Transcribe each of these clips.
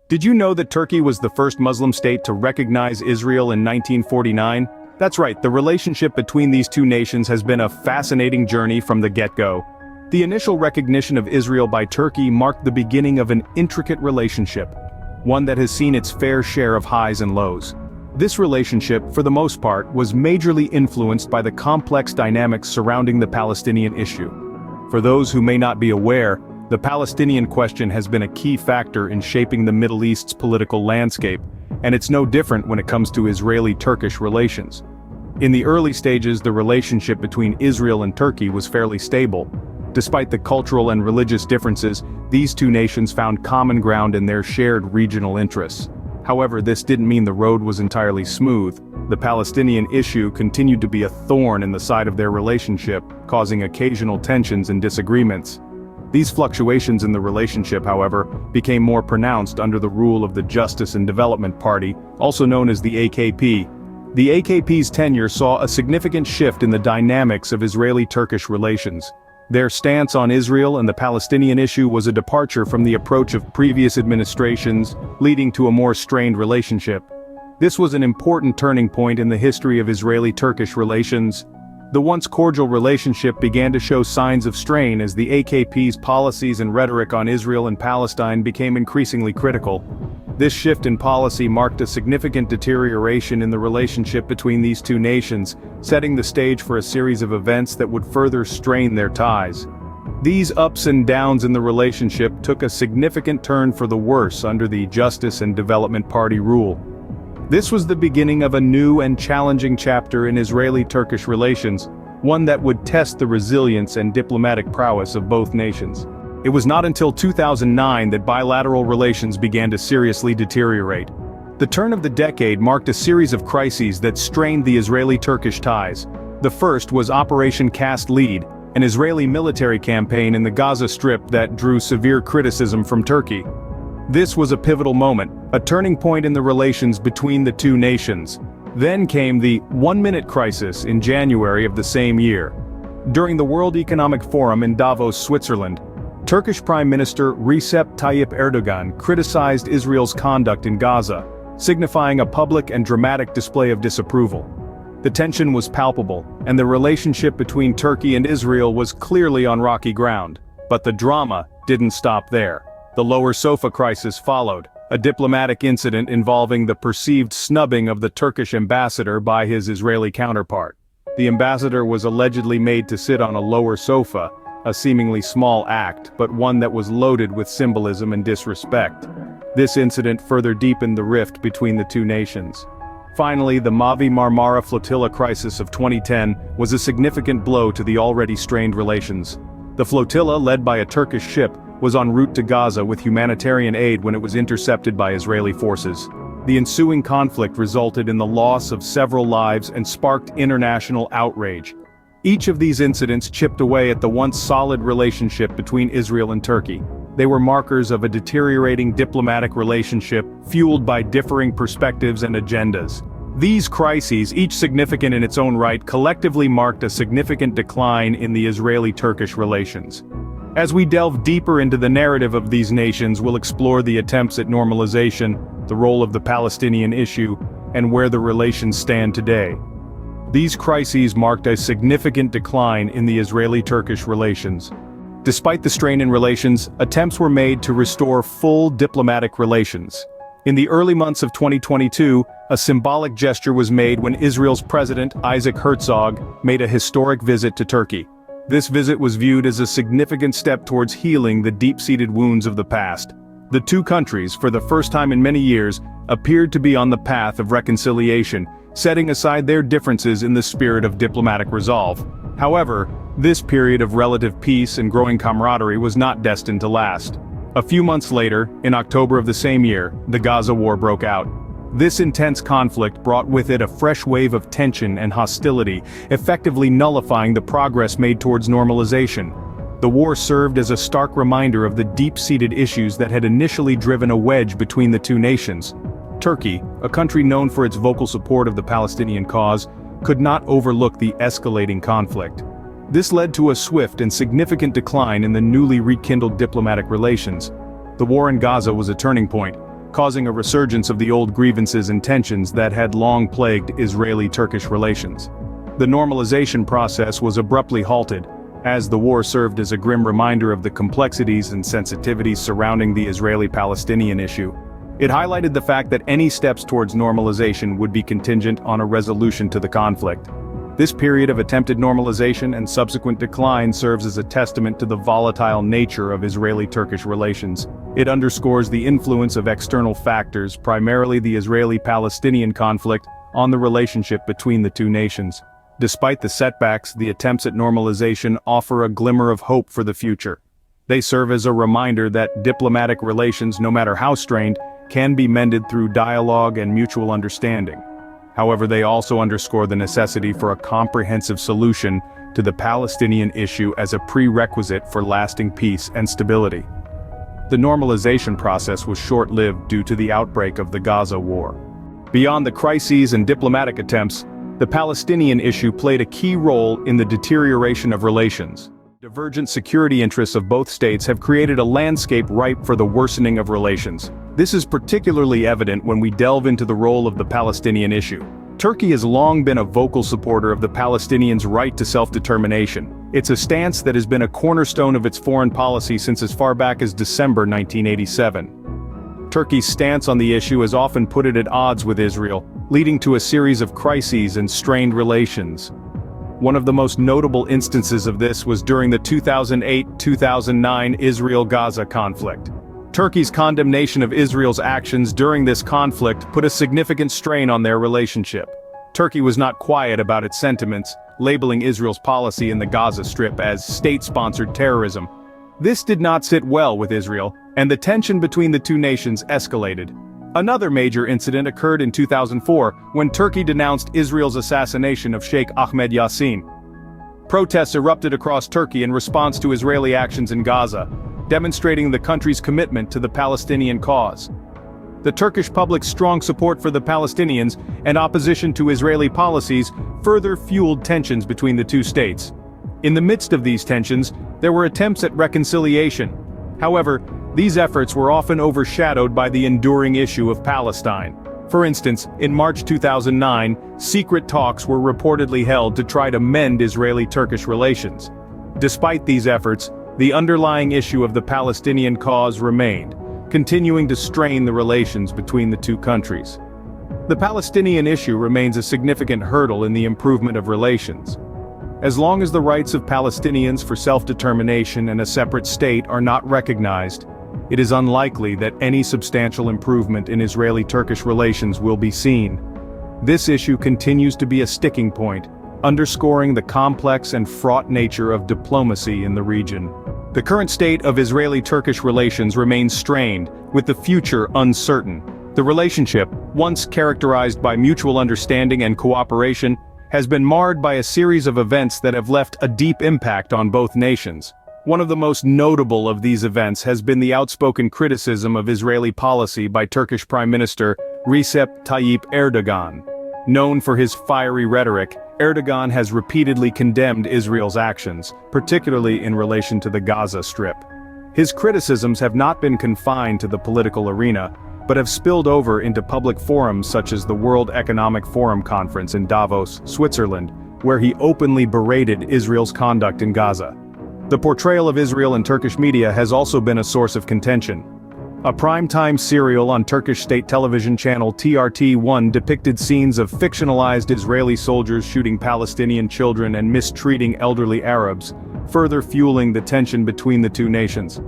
Did you know that Turkey was the first Muslim state to recognize Israel in 1949? That's right, the relationship between these two nations has been a fascinating journey from the get-go. The initial recognition of Israel by Turkey marked the beginning of an intricate relationship, one that has seen its fair share of highs and lows. This relationship, for the most part, was majorly influenced by the complex dynamics surrounding the Palestinian issue. For those who may not be aware, the Palestinian question has been a key factor in shaping the Middle East's political landscape, and it's no different when it comes to Israeli-Turkish relations. In the early stages, the relationship between Israel and Turkey was fairly stable. Despite the cultural and religious differences, these two nations found common ground in their shared regional interests. However, this didn't mean the road was entirely smooth. The Palestinian issue continued to be a thorn in the side of their relationship, causing occasional tensions and disagreements. These fluctuations in the relationship, however, became more pronounced under the rule of the Justice and Development Party, also known as the AKP. The AKP's tenure saw a significant shift in the dynamics of Israeli-Turkish relations. Their stance on Israel and the Palestinian issue was a departure from the approach of previous administrations, leading to a more strained relationship. This was an important turning point in the history of Israeli-Turkish relations. The once cordial relationship began to show signs of strain as the AKP's policies and rhetoric on Israel and Palestine became increasingly critical. This shift in policy marked a significant deterioration in the relationship between these two nations, setting the stage for a series of events that would further strain their ties. These ups and downs in the relationship took a significant turn for the worse under the Justice and Development Party rule. This was the beginning of a new and challenging chapter in Israeli-Turkish relations, one that would test the resilience and diplomatic prowess of both nations. It was not until 2009 that bilateral relations began to seriously deteriorate. The turn of the decade marked a series of crises that strained the Israeli-Turkish ties. The first was Operation Cast Lead, an Israeli military campaign in the Gaza Strip that drew severe criticism from Turkey. This was a pivotal moment, a turning point in the relations between the two nations. Then came the one-minute crisis in January of the same year. During the World Economic Forum in Davos, Switzerland, Turkish Prime Minister Recep Tayyip Erdogan criticized Israel's conduct in Gaza, signifying a public and dramatic display of disapproval. The tension was palpable, and the relationship between Turkey and Israel was clearly on rocky ground. But the drama didn't stop there. The lower sofa crisis followed, a diplomatic incident involving the perceived snubbing of the Turkish ambassador by his Israeli counterpart. The ambassador was allegedly made to sit on a lower sofa, a seemingly small act, but one that was loaded with symbolism and disrespect. This incident further deepened the rift between the two nations. Finally, the Mavi Marmara flotilla crisis of 2010 was a significant blow to the already strained relations. The flotilla, led by a Turkish ship, was en route to Gaza with humanitarian aid when it was intercepted by Israeli forces. The ensuing conflict resulted in the loss of several lives and sparked international outrage. Each of these incidents chipped away at the once solid relationship between Israel and Turkey. They were markers of a deteriorating diplomatic relationship fueled by differing perspectives and agendas. These crises, each significant in its own right, collectively marked a significant decline in the Israeli-Turkish relations. As we delve deeper into the narrative of these nations, we'll explore the attempts at normalization, the role of the Palestinian issue, and where the relations stand today. These crises marked a significant decline in the Israeli-Turkish relations. Despite the strain in relations, attempts were made to restore full diplomatic relations. In the early months of 2022, a symbolic gesture was made when Israel's President Isaac Herzog made a historic visit to Turkey. This visit was viewed as a significant step towards healing the deep-seated wounds of the past. The two countries, for the first time in many years, appeared to be on the path of reconciliation, setting aside their differences in the spirit of diplomatic resolve. However, this period of relative peace and growing camaraderie was not destined to last. A few months later, in October of the same year, the Gaza War broke out. This intense conflict brought with it a fresh wave of tension and hostility, effectively nullifying the progress made towards normalization. The war served as a stark reminder of the deep-seated issues that had initially driven a wedge between the two nations. Turkey, a country known for its vocal support of the Palestinian cause, could not overlook the escalating conflict. This led to a swift and significant decline in the newly rekindled diplomatic relations. The war in Gaza was a turning point, causing a resurgence of the old grievances and tensions that had long plagued Israeli-Turkish relations. The normalization process was abruptly halted, as the war served as a grim reminder of the complexities and sensitivities surrounding the Israeli-Palestinian issue. It highlighted the fact that any steps towards normalization would be contingent on a resolution to the conflict. This period of attempted normalization and subsequent decline serves as a testament to the volatile nature of Israeli-Turkish relations. It underscores the influence of external factors, primarily the Israeli-Palestinian conflict, on the relationship between the two nations. Despite the setbacks, the attempts at normalization offer a glimmer of hope for the future. They serve as a reminder that diplomatic relations, no matter how strained, can be mended through dialogue and mutual understanding. However, they also underscore the necessity for a comprehensive solution to the Palestinian issue as a prerequisite for lasting peace and stability. The normalization process was short-lived due to the outbreak of the Gaza war. Beyond the crises and diplomatic attempts, the Palestinian issue played a key role in the deterioration of relations. Divergent security interests of both states have created a landscape ripe for the worsening of relations. This is particularly evident when we delve into the role of the Palestinian issue. Turkey has long been a vocal supporter of the Palestinians' right to self-determination. It's a stance that has been a cornerstone of its foreign policy since as far back as December 1987. Turkey's stance on the issue has often put it at odds with Israel, leading to a series of crises and strained relations. One of the most notable instances of this was during the 2008-2009 Israel-Gaza conflict. Turkey's condemnation of Israel's actions during this conflict put a significant strain on their relationship. Turkey was not quiet about its sentiments, labeling Israel's policy in the Gaza Strip as state-sponsored terrorism. This did not sit well with Israel, and the tension between the two nations escalated. Another major incident occurred in 2004, when Turkey denounced Israel's assassination of Sheikh Ahmed Yassin. Protests erupted across Turkey in response to Israeli actions in Gaza, demonstrating the country's commitment to the Palestinian cause. The Turkish public's strong support for the Palestinians and opposition to Israeli policies further fueled tensions between the two states. In the midst of these tensions, there were attempts at reconciliation. However, these efforts were often overshadowed by the enduring issue of Palestine. For instance, in March 2009, secret talks were reportedly held to try to mend Israeli-Turkish relations. Despite these efforts, the underlying issue of the Palestinian cause remained, continuing to strain the relations between the two countries. The Palestinian issue remains a significant hurdle in the improvement of relations. As long as the rights of Palestinians for self-determination and a separate state are not recognized, it is unlikely that any substantial improvement in Israeli-Turkish relations will be seen. This issue continues to be a sticking point, underscoring the complex and fraught nature of diplomacy in the region. The current state of Israeli-Turkish relations remains strained, with the future uncertain. The relationship, once characterized by mutual understanding and cooperation, has been marred by a series of events that have left a deep impact on both nations. One of the most notable of these events has been the outspoken criticism of Israeli policy by Turkish Prime Minister Recep Tayyip Erdogan. Known for his fiery rhetoric, Erdogan has repeatedly condemned Israel's actions, particularly in relation to the Gaza Strip. His criticisms have not been confined to the political arena, but have spilled over into public forums such as the World Economic Forum conference in Davos, Switzerland, where he openly berated Israel's conduct in Gaza. The portrayal of Israel in Turkish media has also been a source of contention. A prime-time serial on Turkish state television channel TRT1 depicted scenes of fictionalized Israeli soldiers shooting Palestinian children and mistreating elderly Arabs, further fueling the tension between the two nations.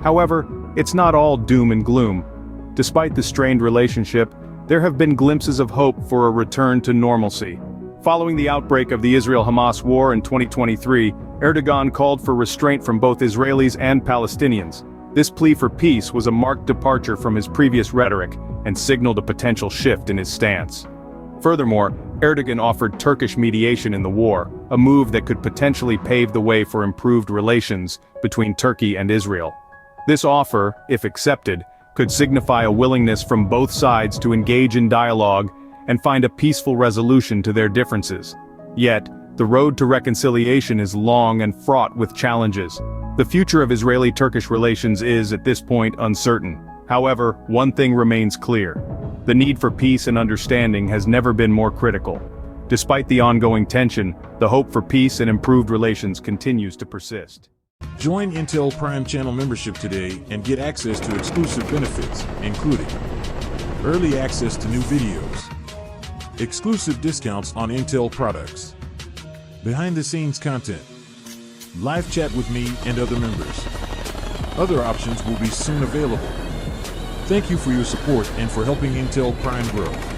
However, it's not all doom and gloom. Despite the strained relationship, there have been glimpses of hope for a return to normalcy. Following the outbreak of the Israel-Hamas war in 2023, Erdogan called for restraint from both Israelis and Palestinians. This plea for peace was a marked departure from his previous rhetoric and signaled a potential shift in his stance. Furthermore, Erdogan offered Turkish mediation in the war, a move that could potentially pave the way for improved relations between Turkey and Israel. This offer, if accepted, could signify a willingness from both sides to engage in dialogue and find a peaceful resolution to their differences. Yet, the road to reconciliation is long and fraught with challenges. The future of Israeli-Turkish relations is, at this point, uncertain. However, one thing remains clear. The need for peace and understanding has never been more critical. Despite the ongoing tension, the hope for peace and improved relations continues to persist. Join Intel Prime channel membership today and get access to exclusive benefits, including early access to new videos, exclusive discounts on Intel products, behind-the-scenes content, live chat with me and other members. Other options will be soon available. Thank you for your support and for helping Intel Prime grow.